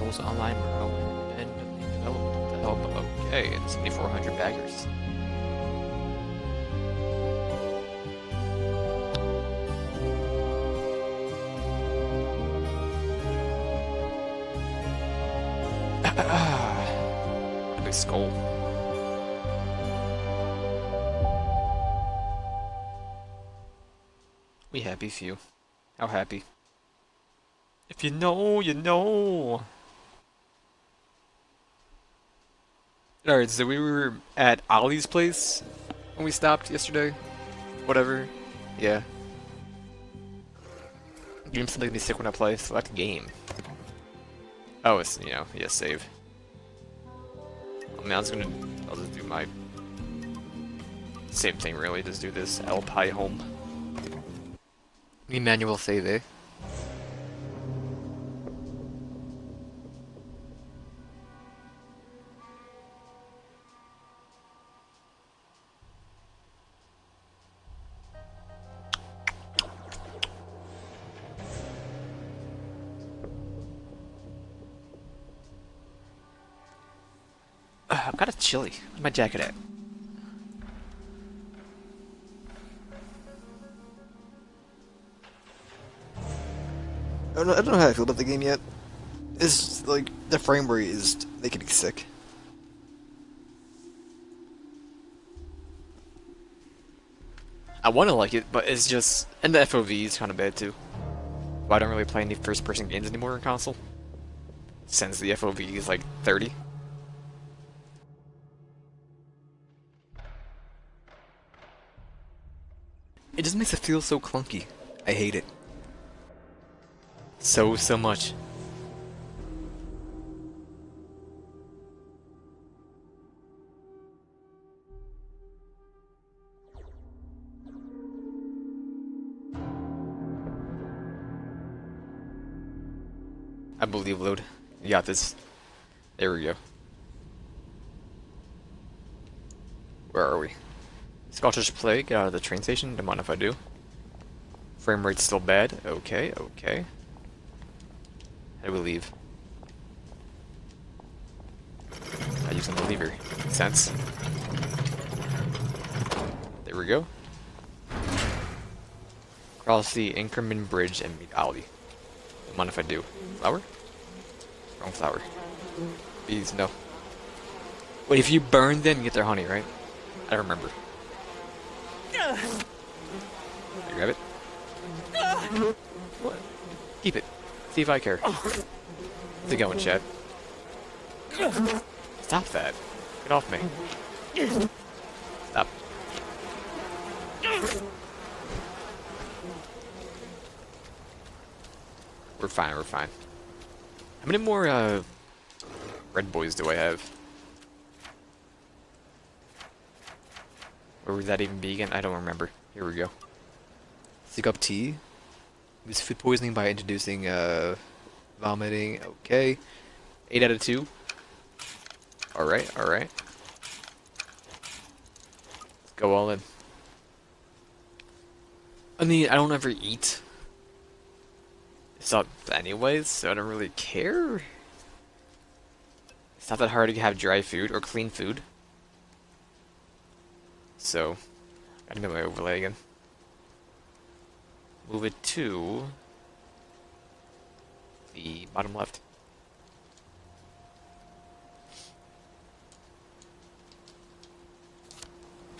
Worlds Online Morrowind and development to help. Okay, and 7,400 baggers. A big skull. We happy few. How happy? If you know, you know. Alright, so we were at Ollie's place when we stopped yesterday. Whatever. Yeah. Game's still making me sick when I play. Select game. Oh, it's, you know, yeah, save. I mean, I'll just do my same thing really, just do this Alpi home. Manual save, eh? I'm kind of chilly. Where's my jacket at? I don't know how I feel about the game yet. It's like the frame rate is making me sick. I want to like it, but it's just, and the FOV is kind of bad too. But I don't really play any first-person games anymore on console, since the FOV is like 30. It just makes it feel so clunky. I hate it. So much. I believe, load. You got this. There we go. Where are we? Scottish Plague, get out of the train station. Don't mind if I do. Frame rate's still bad. Okay, okay. How do we leave? I use the lever. Makes sense. There we go. Cross the Inkerman Bridge and meet Ollie. Don't mind if I do. Flower? Wrong flower. Bees, no. Wait, if you burn them, you get their honey, right? I don't remember. You grab it? What? Keep it. See if I care. How's it going, Chad? Stop that. Get off me. Stop. We're fine, we're fine. How many more, red boys do I have? Where would that even be again? I don't remember. Here we go. Seek up tea. Use food poisoning by introducing, vomiting. Okay. 8 out of 2. Alright, alright. Let's go all in. I mean, I don't ever eat. It's not anyways, so I don't really care. It's not that hard to have dry food or clean food. So, gotta get my overlay again. Move it to the bottom left.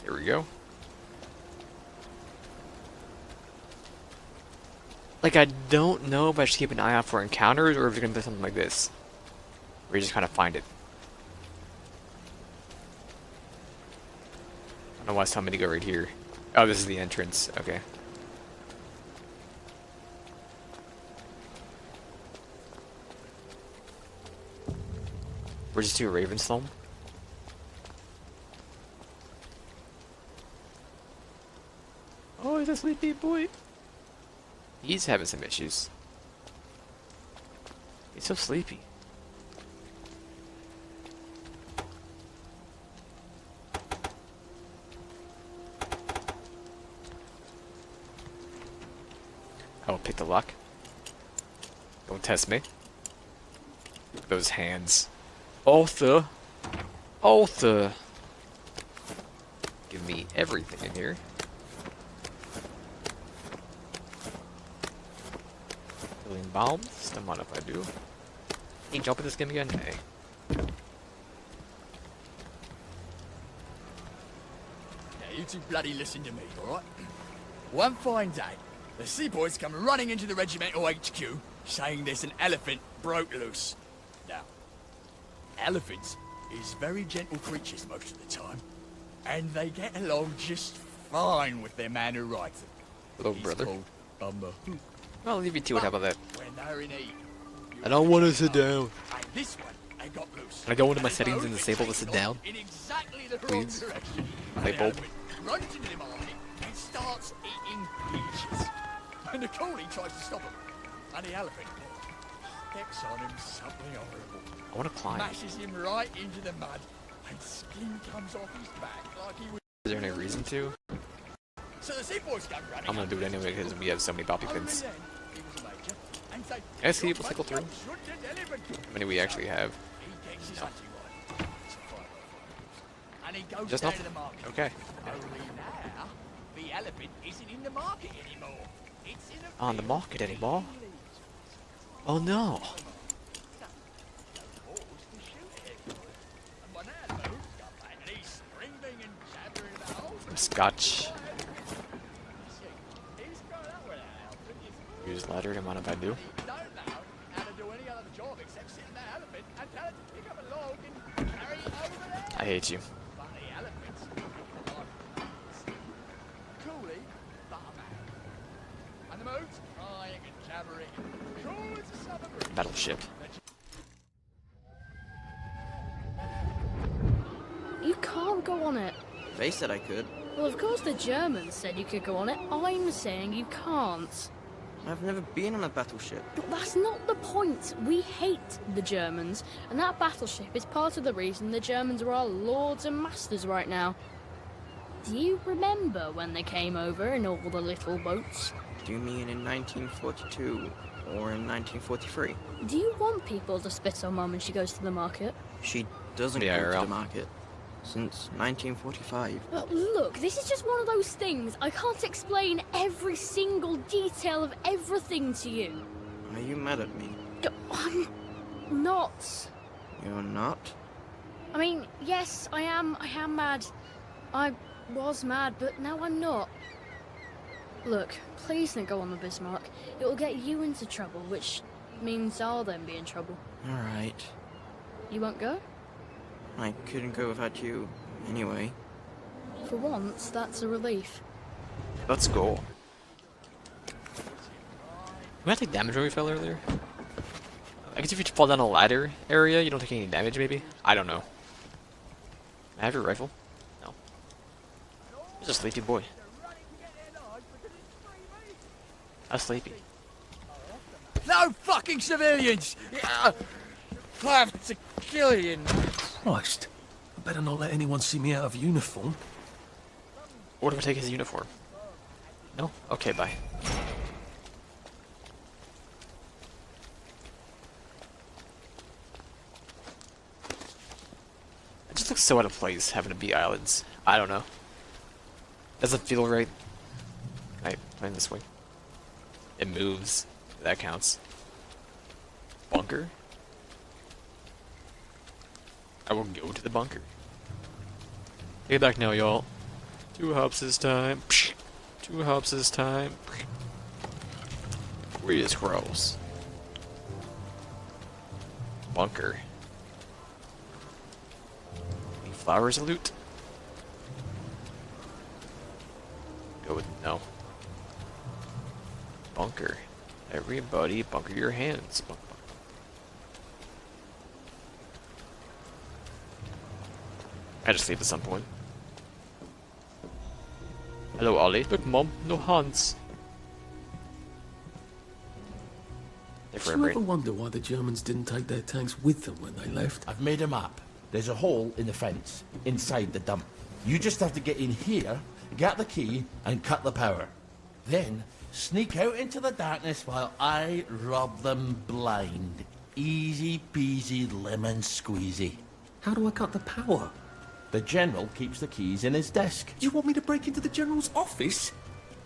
There we go. Like, I don't know if I should keep an eye out for encounters or if it's gonna be something like this, where you just kind of find it. I don't know why it's telling me to go right here. Oh, this is the entrance. Okay. We're just to Ravensthorn. Oh, he's a sleepy boy. He's having some issues. He's so sleepy. I will pick the lock. Don't test me. Those hands. Arthur. Arthur. Give me everything in here. Filling bombs? Don't mind if I do. Can you jump in this game again? Hey. Now, you two bloody listen to me, alright? One fine day, the seaboys come running into the regimental HQ, saying there's an elephant broke loose. Now, elephants is very gentle creatures most of the time, and they get along just fine with their man who rides them. Hello, He's brother. called Bummer Hoop. I'll leave you to it. How about that? When they're in heat, I don't want to sit down. and this one, they got loose. Can I go into my And settings the and boat disable the takes sit off down? In exactly the Please? wrong direction. Light And the bulb. elephant runs into the market and starts eating peaches. And the coolie tries to stop him. And the elephant steps on him something horrible. I want to climb. Mashes him right into the mud. And skin comes off his back like he was... Is there any reason to? So the seaboys come running. I'm gonna do it anyway because we have so many poppy Over pins. then, he was a major, and say, Can I see if we'll cycle through? "Shoot this elephant." How many we actually have? He takes his hunting rifle. It's a 5.5. And he goes Just down enough? to the market. Okay. Only now, the elephant isn't in the market anymore. It's in a On the field market anymore? eating leaves. Oh no. No balls to shoot it. And by now, the hoop's come back, and he's screaming and jabbering about. "Oh, Scotch. he's grown up with that elephant. He's Use ladder. Don't mind if I do. He don't know how to do any other job except sit in that elephant and tell it to pick up a log and carry it over there. I hate you. But the elephants are coolie, but a man. And the moon's crying and jabbering and cool as a summer breeze. Battleship. You can't go on it. They said I could. Well, of course the Germans said you could go on it. I'm saying you can't. I've never been on a battleship. But that's not the point. We hate the Germans, and that battleship is part of the reason the Germans are our lords and masters right now. Do you remember when they came over in all the little boats? Do you mean in 1942 or in 1943? Do you want people to spit on Mum when she goes to the market? She doesn't Yeah, go to IRL. the market since 1945. Look, this is just one of those things. I can't explain every single detail of everything to you. Are you mad at me? I'm not. You're not? I mean, yes, I am mad. I was mad, but now I'm not. Look, please don't go on the Bismarck. It will get you into trouble, which means I'll then be in trouble. Alright. You won't go? I couldn't go without you anyway. For once, that's a relief. Let's go. We had to take damage when we fell earlier. I guess if you fall down a ladder area, you don't take any damage, maybe? I don't know. Can I have your rifle? No. He's a sleepy boy. How sleepy? No fucking civilians! Yeah. I have to kill you. Christ. I better not let anyone see me out of uniform. What if I take his uniform? No? Okay, bye. It just looks so out of place having to be islands. I don't know. Doesn't feel right. Can I find this way? It moves. That counts. Bunker? I will go to the bunker. Get back now, y'all. 2 hops this time. 2 hops this time. We just cross. Bunker. Any flowers of loot? Go with no. Bunker. Everybody bunker your hands. Bunk, bunk. I just leave at some point. Hello, Ollie. Look, Mom, no hands. They're Do you forever. ever wonder why the Germans didn't take their tanks with them when they left? I've made a map. There's a hole in the fence inside the dump. You just have to get in here, get the key, and cut the power. Then sneak out into the darkness while I rob them blind. Easy peasy lemon squeezy. How do I cut the power? The General keeps the keys in his desk. You want me to break into the General's office?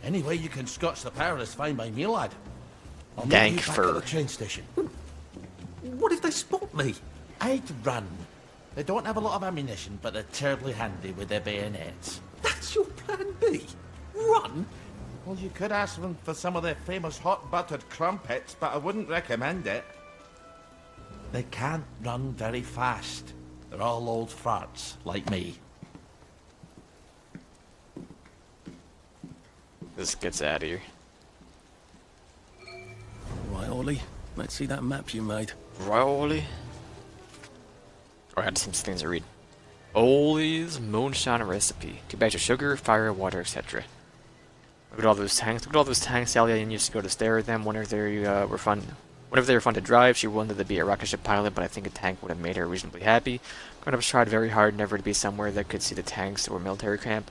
Any way you can scotch the power is fine by me, lad. I'll meet Dank you back fur. at the train station. What if they spot me? I'd run. They don't have a lot of ammunition, but they're terribly handy with their bayonets. That's your plan B? Run? Well, you could ask them for some of their famous hot buttered crumpets, but I wouldn't recommend it. They can't run very fast. They're all old farts, like me. This gets out of here. Right, Ollie. Let's see that map you made. Rolly. I had some things to read. Ollie's moonshine recipe. 2 bags of sugar, fire, water, etc. Look at all those tanks. Look at all those tanks. Sally used to go to stare at them whenever they were fun. Whenever they were fun to drive, she wanted to be a rocket ship pilot, but I think a tank would have made her reasonably happy. Grown-ups tried very hard never to be somewhere that could see the tanks or military camp.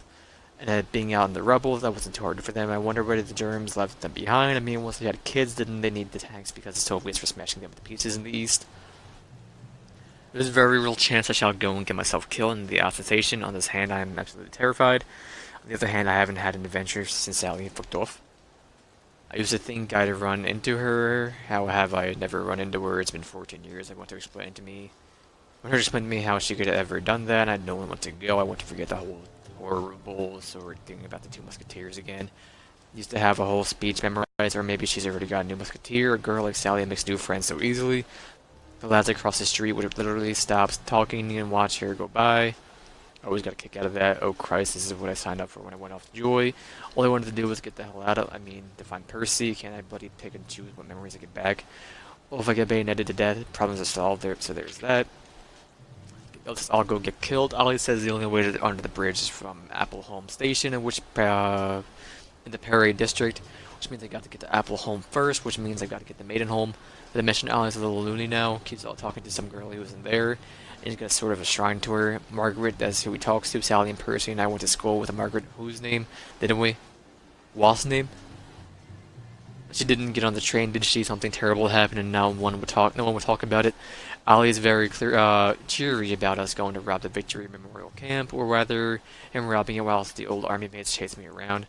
And being out in the rubble, that wasn't too hard for them. I wonder whether the germs left them behind. I mean, once they had kids, didn't they need the tanks because it's so waste for smashing them to pieces in the east? There's a very real chance I shall go and get myself killed in the assassination. On this hand, I am absolutely terrified. On the other hand, I haven't had an adventure since Sally fucked off. I used to think I'd run into her. How have I never run into her? It's been 14 years. I want to explain to me. I want her to explain to me how she could have ever done that. I don't want to go. I want to forget the whole horrible sort of thing about the 2 musketeers again. Used to have a whole speech memorized, or maybe she's already got a new musketeer. A girl like Sally makes new friends so easily. The lads across the street would have literally stopped talking and watch her go by. I always got a kick out of that. Oh Christ, this is what I signed up for when I went off to Joy. All I wanted to do was get the hell out of, to find Percy. Can't I bloody pick and choose what memories I get back? Well, if I get bayoneted to death, problems are solved there, so there's that. Let's all go get killed. Ollie says the only way to under the bridge is from Appleholm Station, in the Perry district, which means I got to get to Appleholm first, which means I got to get to Maidenholm. Did I mention Ollie's a little loony now? Keeps all talking to some girl who wasn't there. And he's got sort of a shrine to her. Margaret, that's who he talks to. Sally and Percy and I went to school with a Margaret, whose name, didn't we? Was's name? She didn't get on the train, did she? Something terrible happened, and no one would talk about it. Ollie is very cheery about us going to rob the Victory Memorial Camp, or rather, him robbing it whilst the old army mates chase me around.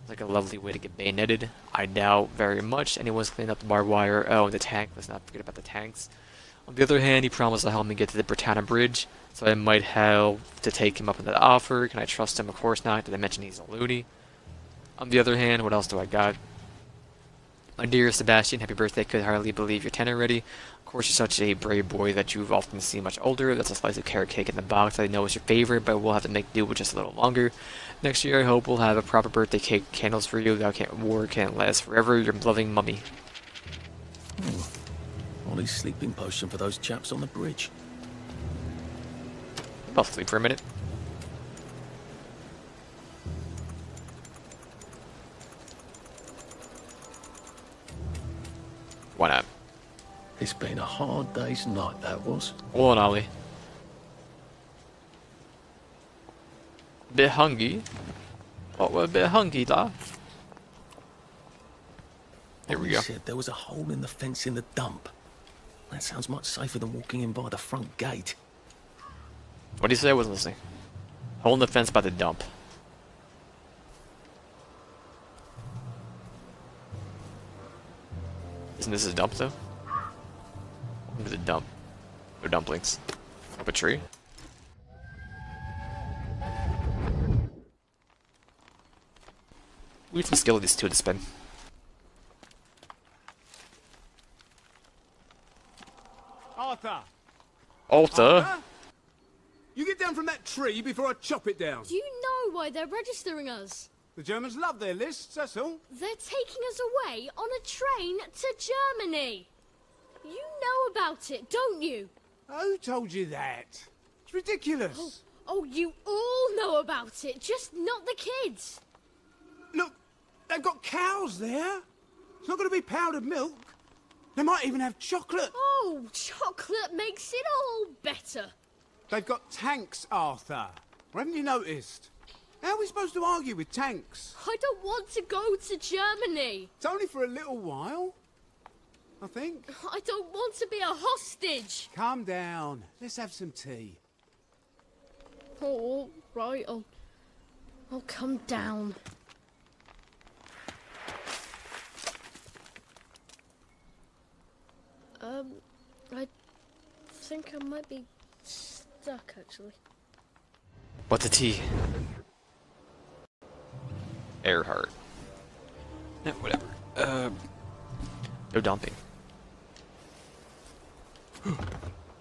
Like a lovely way to get bayoneted. I doubt very much anyone's cleaned up the barbed wire. Oh, and the tank. Let's not forget about the tanks. On the other hand, he promised to help me get to the Britannia Bridge, so I might have to take him up on that offer. Can I trust him? Of course not. Did I mention he's a loony? On the other hand, what else do I got? My dear Sebastian, happy birthday. Could hardly believe you're 10 already. Of course, you're such a brave boy that you've often seen much older. That's a slice of carrot cake in the box. I know it's your favorite, but we'll have to make do with just a little longer. Next year, I hope we'll have a proper birthday cake, candles for you. War can't last forever. Your loving mummy. Ollie's sleeping potion for those chaps on the bridge. I'll sleep for a minute. Why not? It's been a hard day's night, that was. Hold on, Ollie. Bit hungry. Oh, we're a bit hungry, da. Here we Ollie go. said there was a hole in the fence in the dump. That sounds much safer than walking in by the front gate. What did you say? I wasn't listening. Hole in the fence by the dump. Isn't this a dump, though? Welcome to the dump. No dumplings. Up a tree. We have some skill of these two to spin. Arthur! Alta! You get down from that tree before I chop it down. Do you know why they're registering us? The Germans love their lists, that's all. They're taking us away on a train to Germany. You know about it, don't you? Who told you that? It's ridiculous. Oh, you all know about it, just not the kids. Look, they've got cows there. It's not going to be powdered milk. They might even have chocolate. Oh, chocolate makes it all better. They've got tanks, Arthur. Or haven't you noticed? How are we supposed to argue with tanks? I don't want to go to Germany. It's only for a little while. I think. I don't want to be a hostage. Calm down. Let's have some tea. Oh, all right. I'll come down. I think I might be stuck, actually. What's a T? Earhart. No, whatever. No dumping.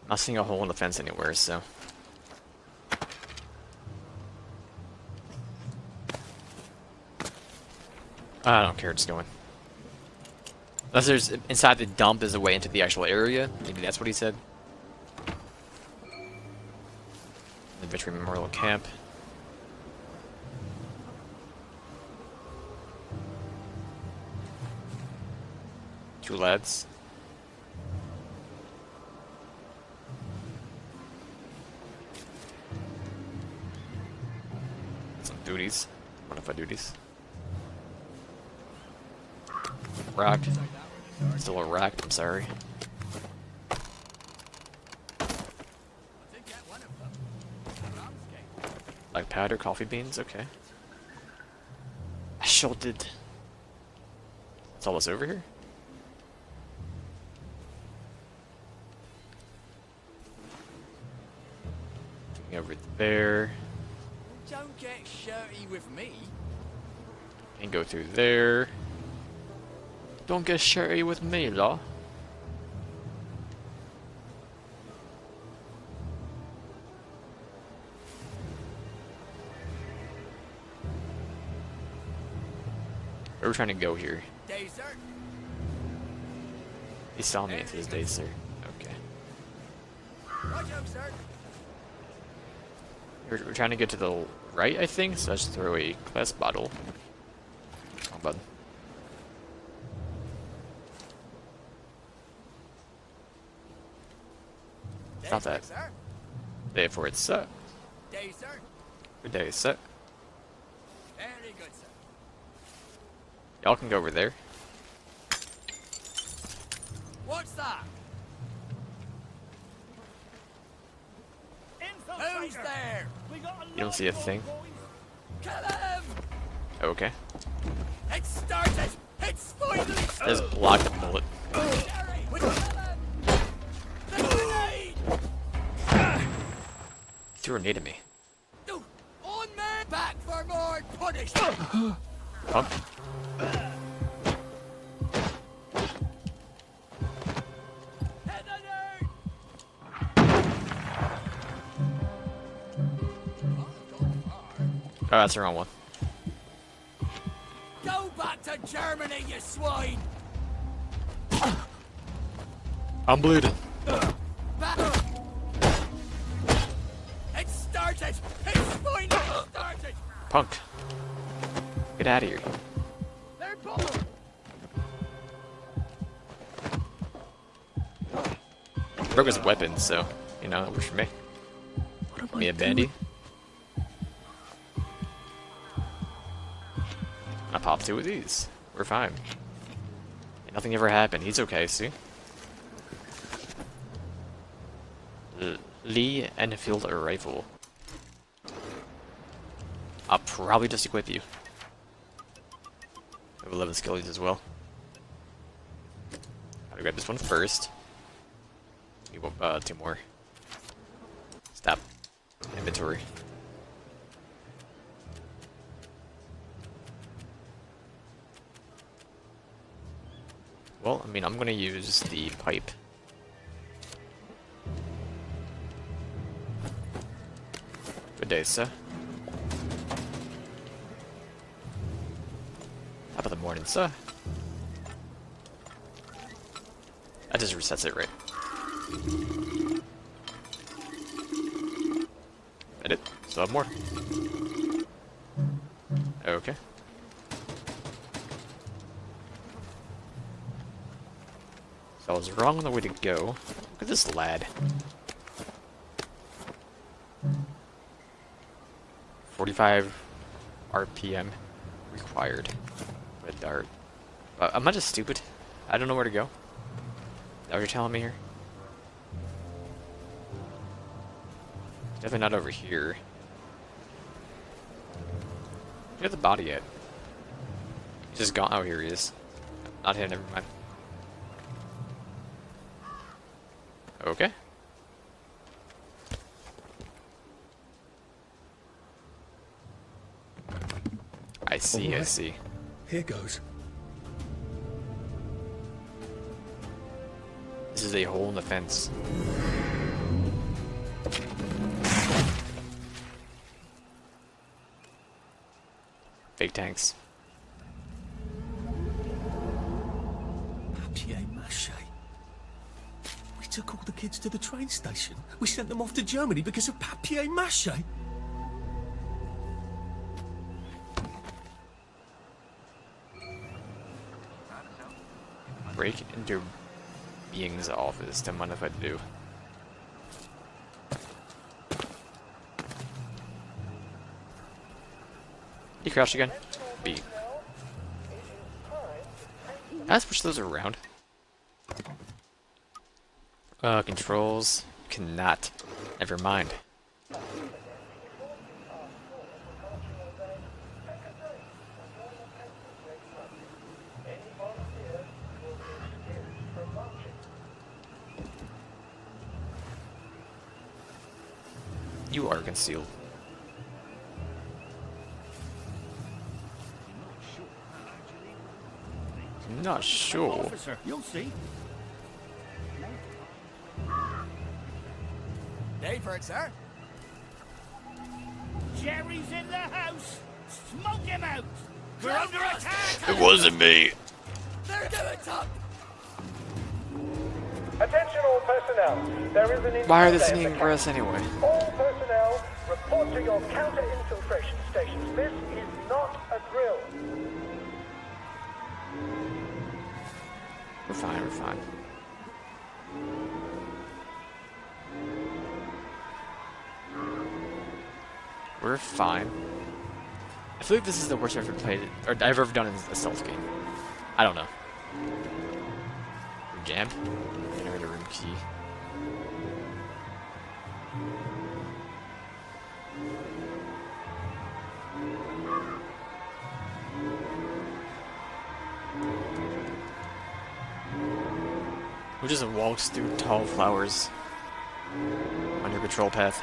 Not seeing a hole in the fence anywhere, so. I don't care, just going. Unless there's inside the dump is a way into the actual area. Maybe that's what he said. The Veteran Memorial Camp. Two lads. Some duties. Modified duties. Rocked. Still a racked, I'm sorry. Like powder, coffee beans, okay. I sure did. It's almost over here? Over there. Don't get shirty with me. And go through there. Don't get shirty with me, law. Where are we trying to go here? Day, sir. He saw me into his days, sir. Okay. Right up, sir. We're trying to get to the right, I think, so let's throw a glass bottle. Wrong button. It's not that. Sir. Day for it, sir. Day, sir. Good day, sir. Very good, sir. Y'all can go over there. What's that? Who's there? You don't see a thing. Kill him! Okay. It started! It's finally Just block the bullet. Jerry, we kill him! The grenade! Threw a nade at me. No, on me! Back for more punishment! Punk. Head on Oh, that's the wrong one. Go back to Germany, you swine! I'm bleeding. Back! It started! It's finally started! Punk. Get out of here. They're both! Broke his weapon, so, you know, that works for me. What am Me I a bandy. I popped two of these. We're fine. Nothing ever happened. He's okay, see? Lee Enfield rifle. I'll probably just equip you. I have 11 skills as well. Gotta grab this one first. You want two more. Stop. Inventory. Well, I mean, I'm gonna use the pipe. Good day, sir. Top of the morning, sir. That just resets it, right? Edit. Still have more. Okay. So I was wrong on the way to go. Look at this lad. 45 RPM required. Red dart. Am I just stupid? I don't know where to go. that what you're telling me here? Definitely not over here. Where's the body at? He's just gone. Oh, here he is. Not him, never mind. Okay. I see, I Alright. see. Here goes. This is a hole in the fence. Fake tanks. Papier-mâché. We took all the kids to the train station. We sent them off to Germany because of papier-mâché. Break into Being's office. Don't mind if I do. You crouch again? B. Can I switch those around? Controls. Cannot. Never mind. You are concealed. Not sure. Officer, you'll see. Day for it, sir. Jerry's in the house! Smoke him out! We're under attack! It wasn't me. They're doing something! Attention all personnel. There is an Why are they infiltrator singing at for the us anyway? camp. All personnel report to your counter-infiltration stations. This is not a drill. We're fine, we're fine. We're fine. I feel like this is the worst I've ever played, or I've ever done in a stealth game. I don't know. We're jammed. Generator room key. Who just walks through tall flowers on your patrol path?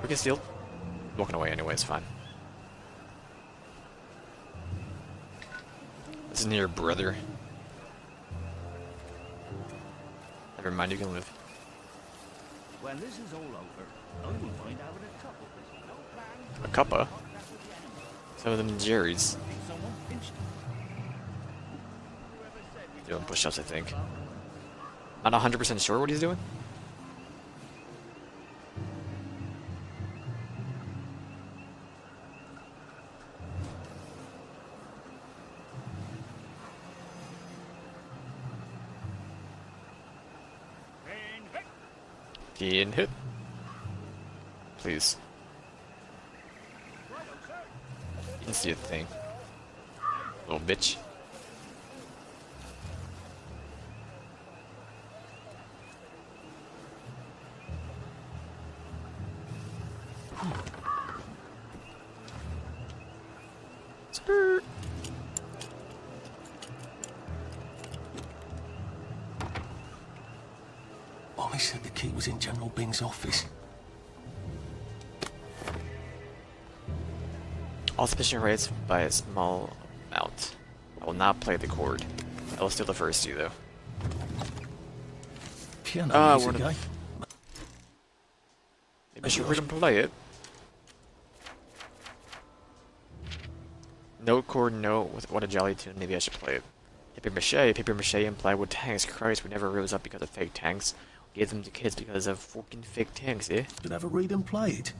We can steal. Walking away anyway, it's fine. This is near your brother. Never mind, you can live. When this is all over, I will find out a couple. There's no plan. A cuppa? Some of them Jerry's. Someone pinched Doing push-ups, I think. Not 100% sure what he's doing. Getting hit. Please. You can see a thing. Little bitch. Skirt. Mommy said the key was in General Bing's office. All sufficient rates by a small amount. I will not play the chord. I will steal the first two though. Piano we're music, the- eh? Maybe I should read and play it. No chord, no. What a jolly tune. Maybe I should play it. Paper mache and plywood tanks. Christ, we never rose up because of fake tanks. We gave them to kids because of fucking fake tanks, eh? Should have a read and play it.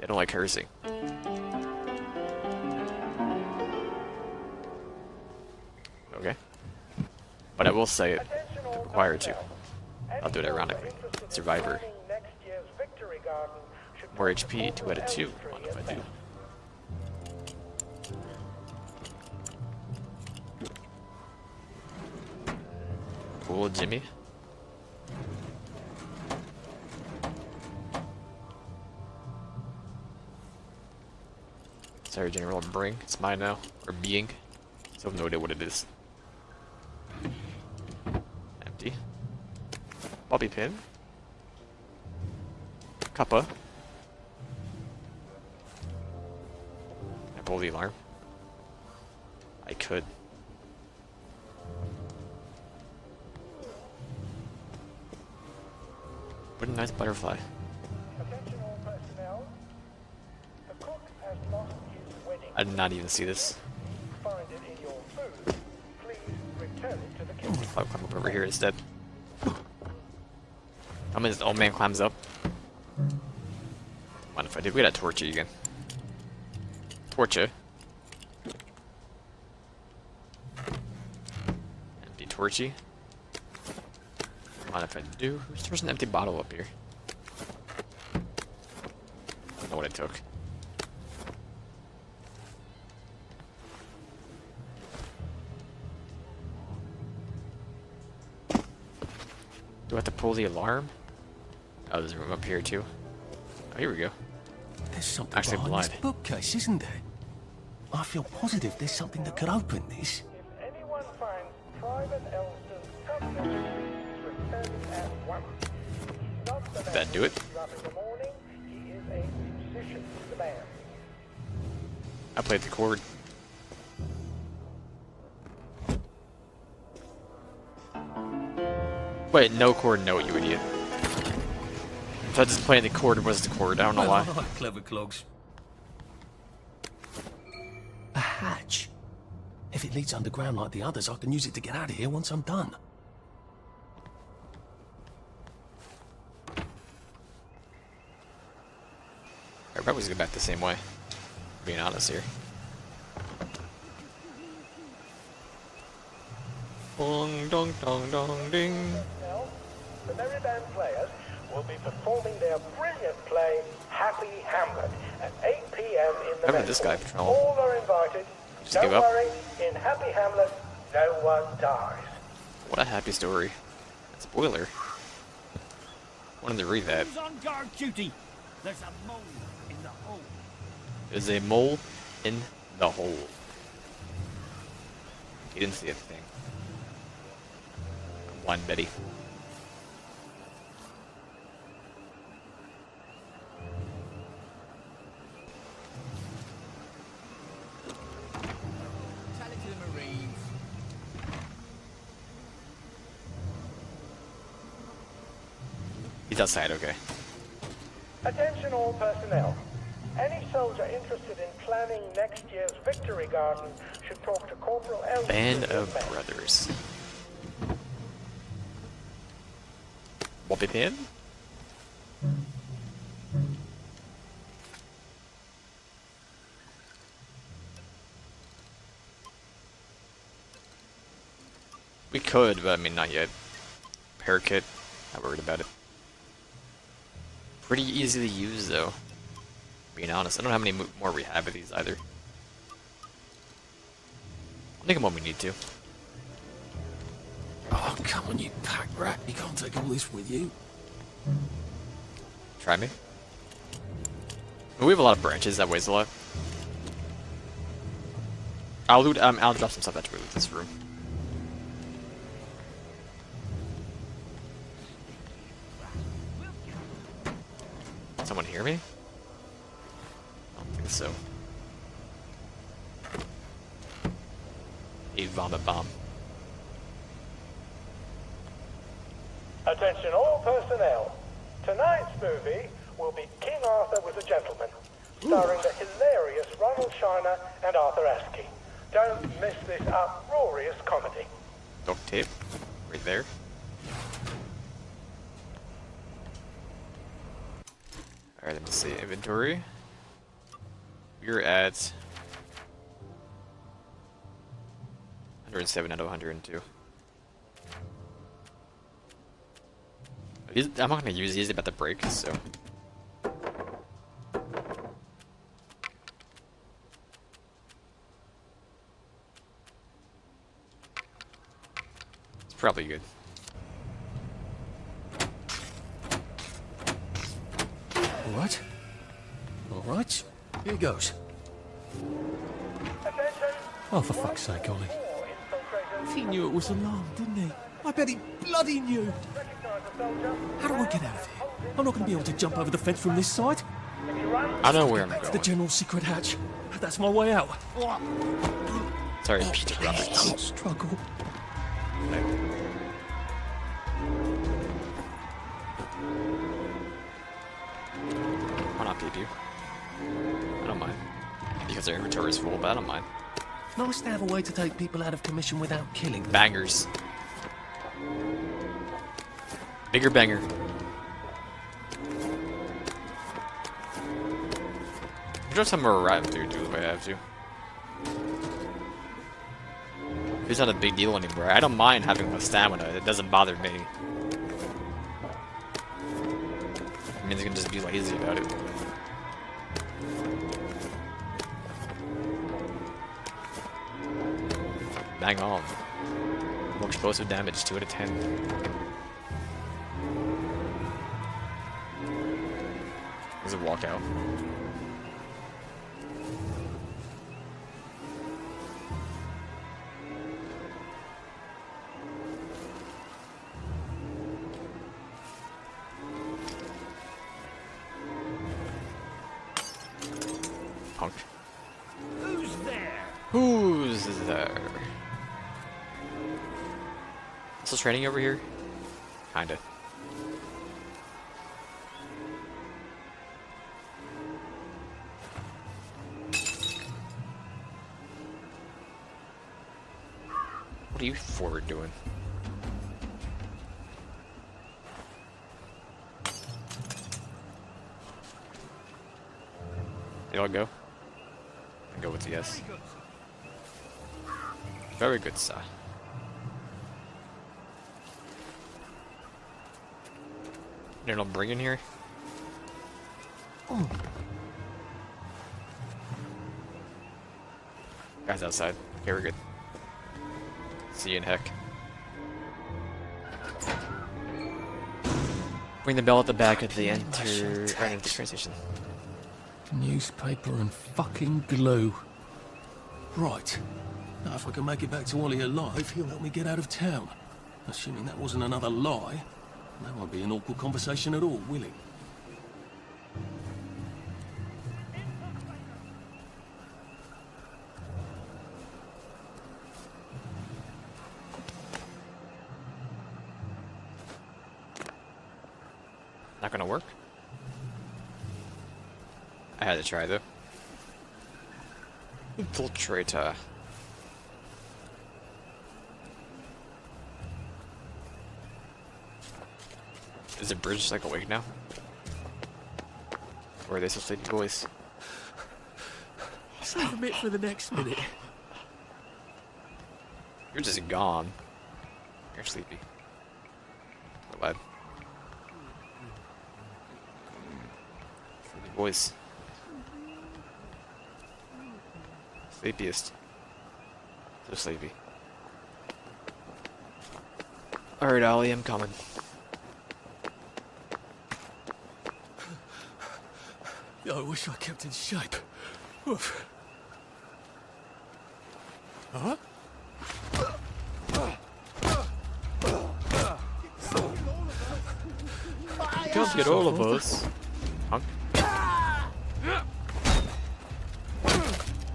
I don't like cursing. Okay. But I will say it. If required to. I'll do it ironically. Survivor. Next year's Victory Garden should More HP, 2 out of 2. I don't know if I do. Cool, Jimmy. Sorry, General Bring. It's mine now. Or being. So I have no idea what it is. Empty. Bobby pin. Kappa. Can I pull the alarm? I could. What a nice butterfly. Attention all personnel. The cook has lost his wedding. I did not even see this. Find it in your food. Please return it to the kitchen. I'll climb up over here instead. I mean, this old man climbs up. What if I did? We gotta torch you again. Torch you. Empty torchy. What if I do? There's an empty bottle up here. I don't know what I took. Do I have to pull the alarm? Oh, there's a room up here too. Oh, here we go. There's something Actually behind blind. this bookcase, isn't there? I feel positive there's something that could open this. If anyone finds Private Elston's company, return it at once. He's not the man That do it? who wakes you up in the morning. He is a musician to the band. I played the chord. Wait, no chord, no, you idiot. So I just playing the chord was the chord. I don't know why. Clever clogs. A hatch. If it leads underground like the others, I can use it to get out of here once I'm done. I probably go back the same way. Being honest here. Dong dong dong dong ding. Now, the Merry Band players will be performing their brilliant play, Happy Hamlet, at 8 p.m. in the How about this guy Met patrol? Hall. All are invited. Just Don't give up? worry, in Happy Hamlet, no one dies. What a happy story. Spoiler. Wanted to read that. Who's on guard duty? There's a mole in the hole. There's a mole in the hole. He didn't see a thing. Blind Betty. Tell it to the Marines. He's outside, okay. Attention all personnel. Any soldier interested in planning next year's Victory Garden should talk to Corporal Elston. Band of Brothers. Bobby pin? We could, but I mean, not yet. Parakeet, not worried about it. Pretty easy to use, though. Being honest, I don't know how many more we have of these either. I'll make them when we need to. Oh, come on, you pack rat. You can't take all this with you. Try me. We have a lot of branches, that weighs a lot. I'll loot, I'll drop some stuff after we loot this room. Someone hear me? I don't think so. A vomit bomb. Attention all personnel. Tonight's movie will be King Arthur Was a Gentleman, starring the hilarious Ronald Shiner and Arthur Askey. Don't miss this uproarious comedy. Duct tape. Right there. Alright, let me see. Inventory. We're at 107 out of 102. I'm not gonna use these, about to break, so. It's probably good. right. All right, here goes. Attention. Oh, for fuck's sake, Ollie. More infiltrators. He knew it was alarmed, didn't he? I bet he bloody knew. Recognize the soldier. How do I get out of here? I'm not going to be able to jump over the fence from this side. If you run, I know where I'm Back to the going. general secret hatch. That's my way out. Sorry, Peter Roberts. Don't struggle. Why not peep you? I don't mind. Because their inventory is full, but I don't mind. Nice to have a way to take people out of commission without killing them. Bangers. Bigger banger. Just time we're arriving to do the way I have to. It's not a big deal anymore. I don't mind having the stamina. It doesn't bother me. It means I can just be lazy about it. Bang on. More explosive damage, 2 out of 10. There's a walkout. Punk. Who's there? Who's there? Still training over here? Kinda. What are you four doing? You all go? I go with yes. Very good, sir. You don't bring in here? Oh, Guys outside. Okay, we're good. See you in heck. Ring the bell at the back at the enter the train station. newspaper and fucking glue. Right. Now, if I can make it back to Ollie alive, he'll help me get out of town. Assuming that wasn't another lie, that won't be an awkward conversation at all, will it? Not gonna work? I had to try though. Infiltrator. Is the bridge like awake now? Or are they still sleepy boys? Save a bit for the next minute. You're just gone. You're sleepy. Go lad. Sleepy boys. Sleepiest. So sleepy. Alright, Ollie, I'm coming. I wish I kept in shape. Oof. Huh? Can't get all of us. Punk.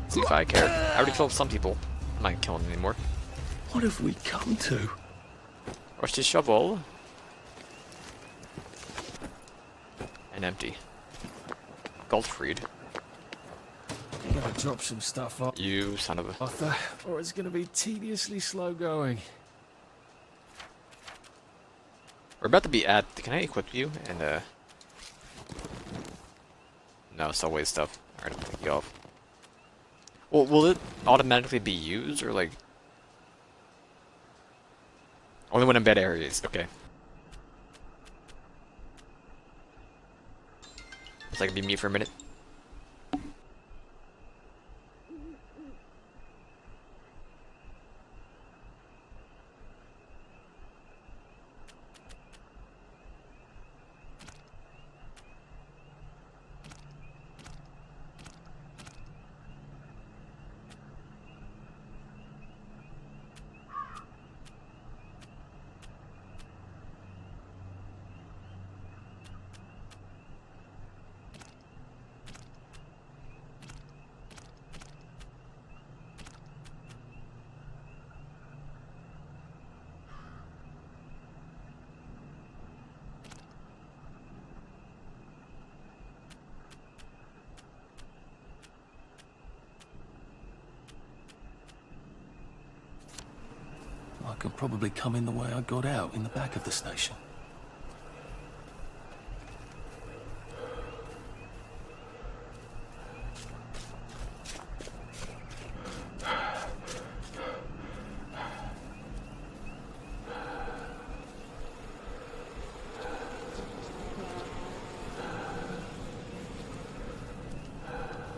See if I care. I already killed some people. I'm not killing them anymore. What have we come to? Rusty shovel. And empty. Goldfried. Gotta drop some stuff off, You son of a... Arthur, or it's gonna be tediously slow going. We're about to be at... Can I equip you? And, No, it's always stuff. Alright, I'll take you off. Well, will it automatically be used, or like... Only when in bad areas, okay. It's like be me for a minute. I could probably come in the way I got out, in the back of the station.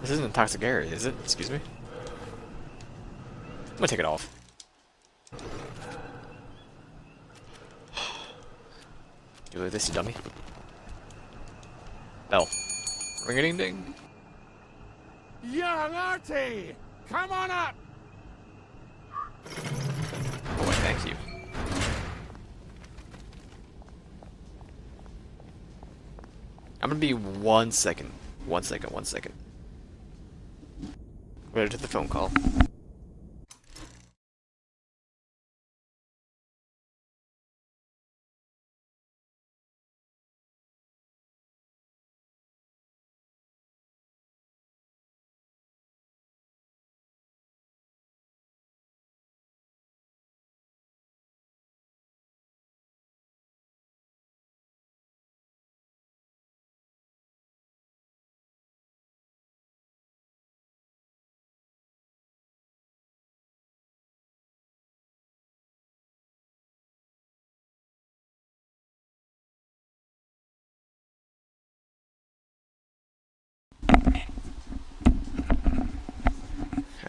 This isn't a toxic area, is it? Excuse me? I'm gonna take it off. You like this, you dummy? Bell. Ring-a-ding-ding. Young Artie! Come on up! Boy, thank you. I'm gonna be 1 second. 1 second, 1 second. Ready to the phone call.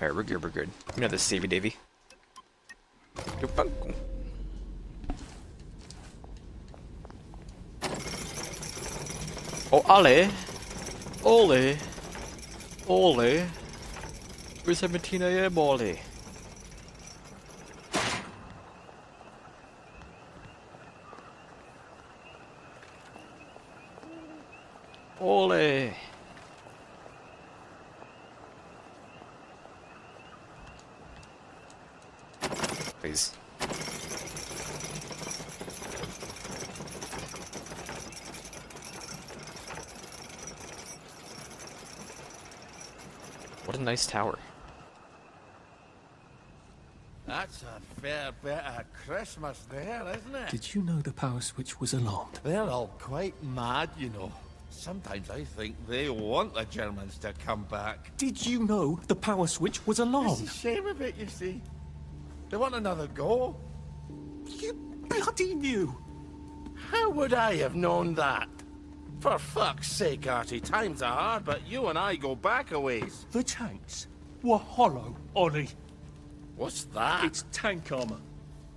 Alright, we're good, we're good. You know this, Savvy Davy. Oh, Ale! Ole! Ole! We're 17 AM, Ole! Ole! Please. What a nice tower. That's a fair bit of Christmas there, isn't it? Did you know the power switch was alarmed? They're all quite mad, you know. Sometimes I think they want the Germans to come back. Did you know the power switch was It's alarmed? a shame of it, you see. They want another go. You bloody knew! How would I have known that? For fuck's sake, Artie, times are hard, but you and I go back a ways. The tanks were hollow, Ollie. What's that? It's tank armor.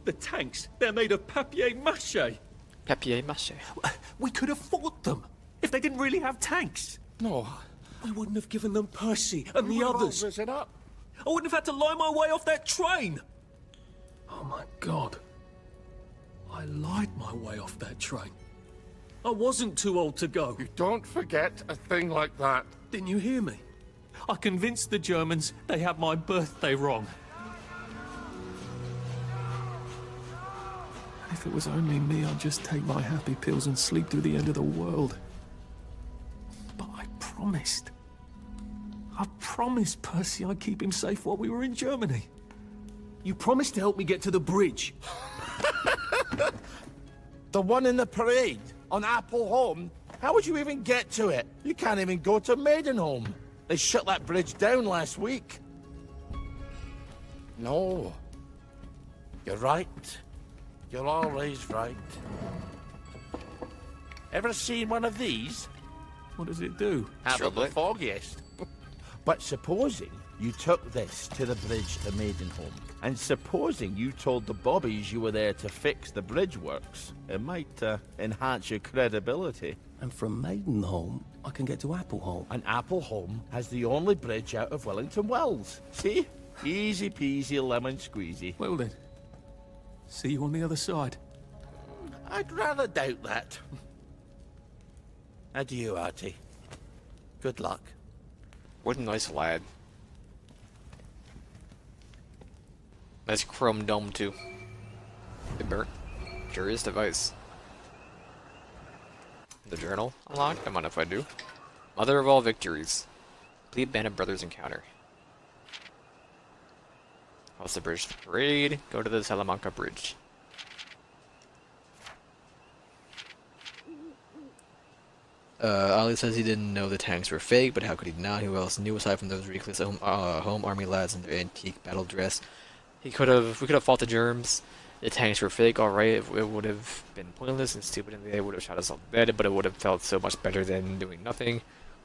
The tanks, they're made of papier-mâché. Papier-mâché. We could have fought them if they didn't really have tanks. No. I wouldn't have given them Percy and the others. It up. I wouldn't have had to lie my way off that train. Oh my God. I lied my way off that train. I wasn't too old to go. You don't forget a thing like that. Didn't you hear me? I convinced the Germans they had my birthday wrong. If it was only me, I'd just take my happy pills and sleep through the end of the world. But I promised. I promised Percy I'd keep him safe while we were in Germany. You promised to help me get to the bridge. The one in the parade on Appleholme? How would you even get to it? You can't even go to Maidenholm. They shut that bridge down last week. No. You're right. You're always right. Ever seen one of these? What does it do? Haven't the foggiest. But supposing you took this to the bridge to Maidenholm, and supposing you told the bobbies you were there to fix the bridge works, it might enhance your credibility. And from Maidenholm, I can get to Appleholme. And Appleholme has the only bridge out of Wellington Wells. See? Easy peasy lemon squeezy. Well then, see you on the other side. I'd rather doubt that. Adieu, Artie. Good luck. What a nice lad. Nice chrome dome too. Hey Bert. Curious device. The journal unlocked? I mind if I do. Mother of all victories. Complete Band of Brothers encounter. Cross the bridge to the parade. Go to the Salamanca Bridge. Ali says he didn't know the tanks were fake, but how could he not? Who else knew aside from those reckless home army lads in their antique battle dress? We could have fought the germs. The tanks were fake, alright. It would have been pointless and stupid, and they would have shot us all dead, but it would have felt so much better than doing nothing.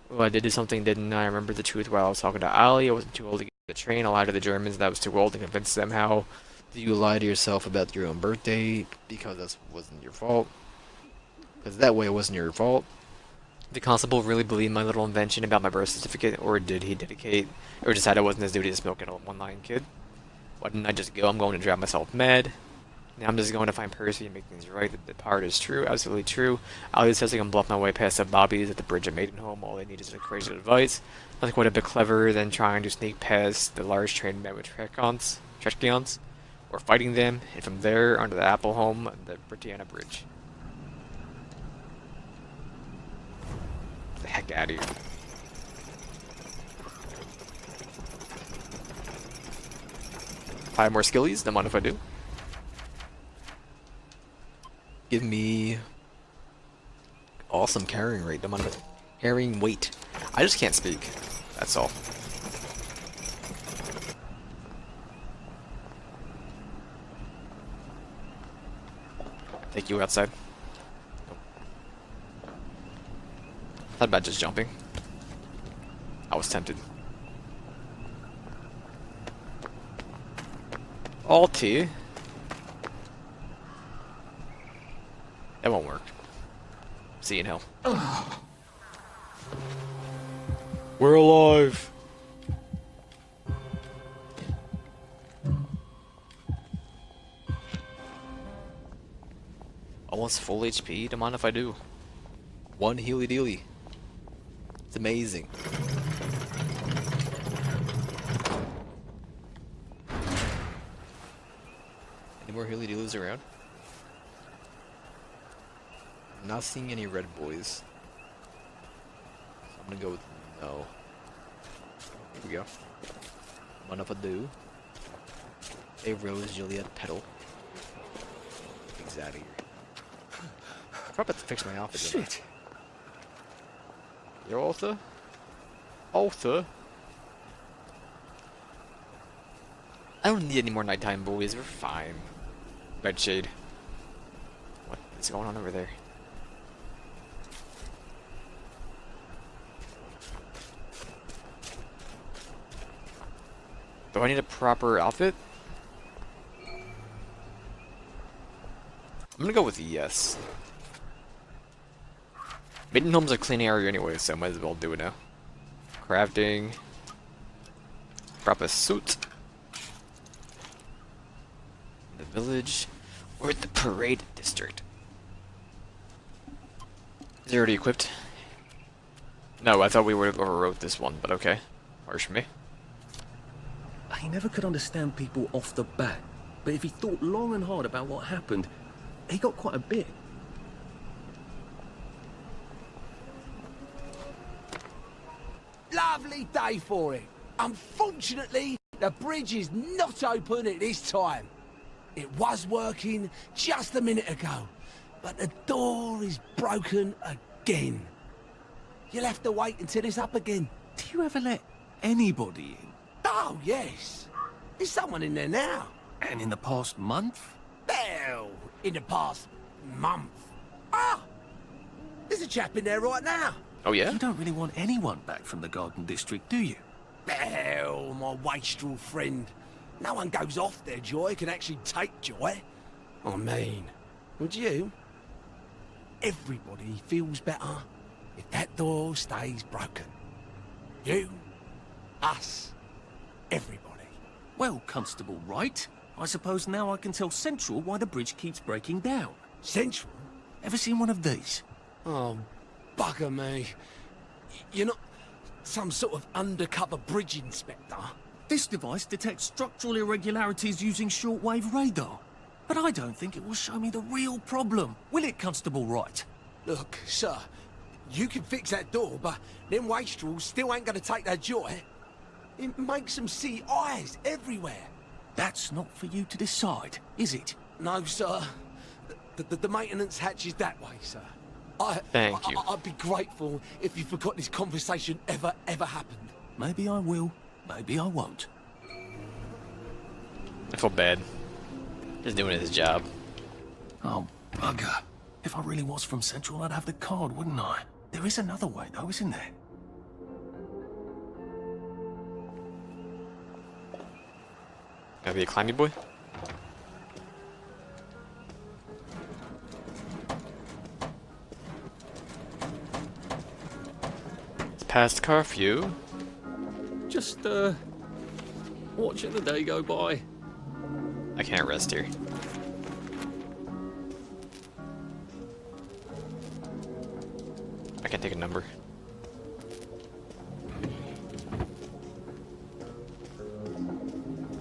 Well, I did do something, didn't I? I remember the truth while I was talking to Ali. I wasn't too old to get the train. I lied to the Germans that I was too old to convince them how. Do you lie to yourself about your own birthday because that wasn't your fault? Because that way it wasn't your fault. Did the constable really believe my little invention about my birth certificate, or did he dedicate, or decide it wasn't his duty to smoke at a one-line kid? Why didn't I just go? I'm going to drive myself mad. Now I'm just going to find Percy and make things right. The part is true, absolutely true. Ali says I can bluff my way past the bobbies at the bridge at Maidenholm. All they need is a crazy advice. Nothing quite a bit cleverer than trying to sneak past the large train met with Tretkions, or fighting them, and from there onto the Appleholm and the Britannia Bridge. The heck out of here. Five more skillies, don't mind if I do. Give me awesome carrying rate, don't mind if carrying weight. I just can't speak, that's all. Take you outside. Thought about just jumping. I was tempted. Alt-T. That won't work. See you in hell. We're alive. Almost full HP. Don't mind if I do. One healy dealy. It's amazing. Any more healy dealies around? I'm not seeing any red boys. So I'm gonna go with no. Here we go. One up a do. A Rose Juliet petal. Things out of here. I'm about to fix my outfit. Shit. Yo, Arthur? Arthur? I don't need any more nighttime boys, we're fine. Red shade. What is going on over there? Do I need a proper outfit? I'm gonna go with yes. Maidenholm's a clean area anyway, so I might as well do it now. Crafting. Proper suit. The village. We're at the parade district. Is it already equipped? No, I thought we would have overwrote this one, but okay. Harsh for me. He never could understand people off the bat, but if he thought long and hard about what happened, he got quite a bit. Lovely day for it. Unfortunately, the bridge is not open at this time. It was working just a minute ago, but the door is broken again. You'll have to wait until it's up again. Do you ever let anybody in? Oh, yes. There's someone in there now. And in the past month? Well, in the past month. Ah! There's a chap in there right now. Oh yeah? You don't really want anyone back from the Garden District, do you? Well, my wastrel friend. No one goes off their joy, can actually take joy. I mean, would you? Everybody feels better if that door stays broken. You, us, everybody. Well, Constable Wright, I suppose now I can tell Central why the bridge keeps breaking down. Central? Ever seen one of these? Oh, bugger me. You're not some sort of undercover bridge inspector? This device detects structural irregularities using shortwave radar. But I don't think it will show me the real problem. Will it, Constable Wright? Look, sir, you can fix that door, but them wastrels still ain't gonna take their joy. It makes them see eyes everywhere. That's not for you to decide, is it? No, sir. The maintenance hatch is that way, sir. Thank you. I'd be grateful if you forgot this conversation ever happened. Maybe I will, maybe I won't. I feel bad. Just doing his job. Oh, bugger. If I really was from Central, I'd have the card, wouldn't I? There is another way, though, isn't there? Gotta be a climby boy? It's past curfew. Just, watching the day go by. I can't rest here. I can't take a number.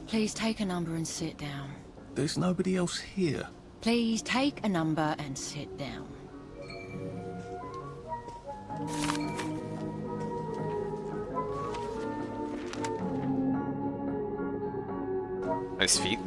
Please take a number and sit down. There's nobody else here. Please take a number and sit down. Nice feet.